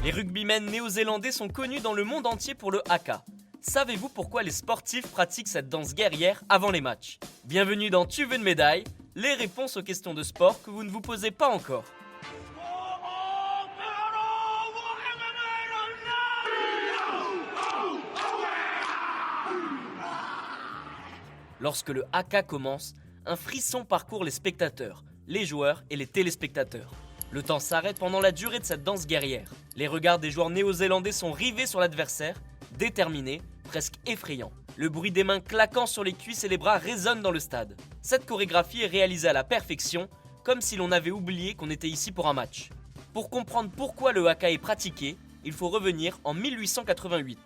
Les rugbymen néo-zélandais sont connus dans le monde entier pour le haka. Savez-vous pourquoi les sportifs pratiquent cette danse guerrière avant les matchs? Bienvenue dans Tu veux une médaille? Les réponses aux questions de sport que vous ne vous posez pas encore. Lorsque le haka commence, un frisson parcourt les spectateurs, les joueurs et les téléspectateurs. Le temps s'arrête pendant la durée de cette danse guerrière. Les regards des joueurs néo-zélandais sont rivés sur l'adversaire, déterminés, presque effrayants. Le bruit des mains claquant sur les cuisses et les bras résonne dans le stade. Cette chorégraphie est réalisée à la perfection, comme si l'on avait oublié qu'on était ici pour un match. Pour comprendre pourquoi le haka est pratiqué, il faut revenir en 1888.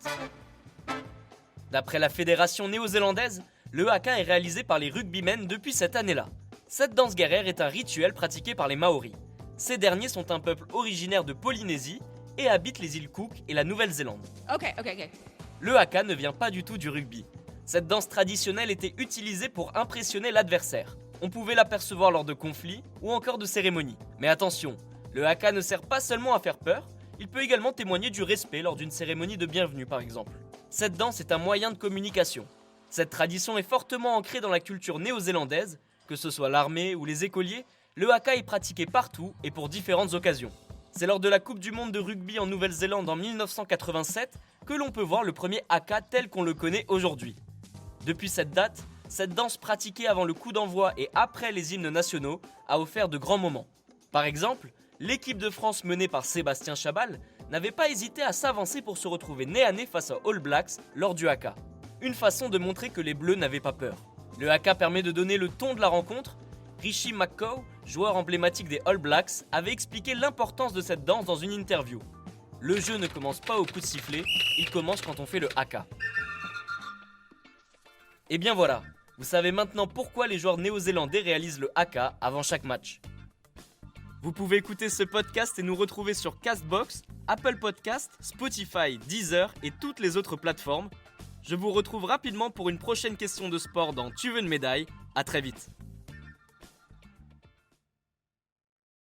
D'après la fédération néo-zélandaise, le haka est réalisé par les rugbymen depuis cette année-là. Cette danse guerrière est un rituel pratiqué par les Maoris. Ces derniers sont un peuple originaire de Polynésie et habitent les îles Cook et la Nouvelle-Zélande. Ok. Le haka ne vient pas du tout du rugby. Cette danse traditionnelle était utilisée pour impressionner l'adversaire. On pouvait l'apercevoir lors de conflits ou encore de cérémonies. Mais attention, le haka ne sert pas seulement à faire peur, il peut également témoigner du respect lors d'une cérémonie de bienvenue par exemple. Cette danse est un moyen de communication. Cette tradition est fortement ancrée dans la culture néo-zélandaise, que ce soit l'armée ou les écoliers, le haka est pratiqué partout et pour différentes occasions. C'est lors de la Coupe du Monde de rugby en Nouvelle-Zélande en 1987 que l'on peut voir le premier haka tel qu'on le connaît aujourd'hui. Depuis cette date, cette danse pratiquée avant le coup d'envoi et après les hymnes nationaux a offert de grands moments. Par exemple, l'équipe de France menée par Sébastien Chabal n'avait pas hésité à s'avancer pour se retrouver nez à nez face aux All Blacks lors du haka. Une façon de montrer que les Bleus n'avaient pas peur. Le haka permet de donner le ton de la rencontre. Richie McCaw, joueur emblématique des All Blacks, avait expliqué l'importance de cette danse dans une interview. Le jeu ne commence pas au coup de sifflet, il commence quand on fait le haka. Et bien voilà, vous savez maintenant pourquoi les joueurs néo-zélandais réalisent le haka avant chaque match. Vous pouvez écouter ce podcast et nous retrouver sur Castbox, Apple Podcasts, Spotify, Deezer et toutes les autres plateformes. Je vous retrouve rapidement pour une prochaine question de sport dans Tu veux une médaille. À très vite.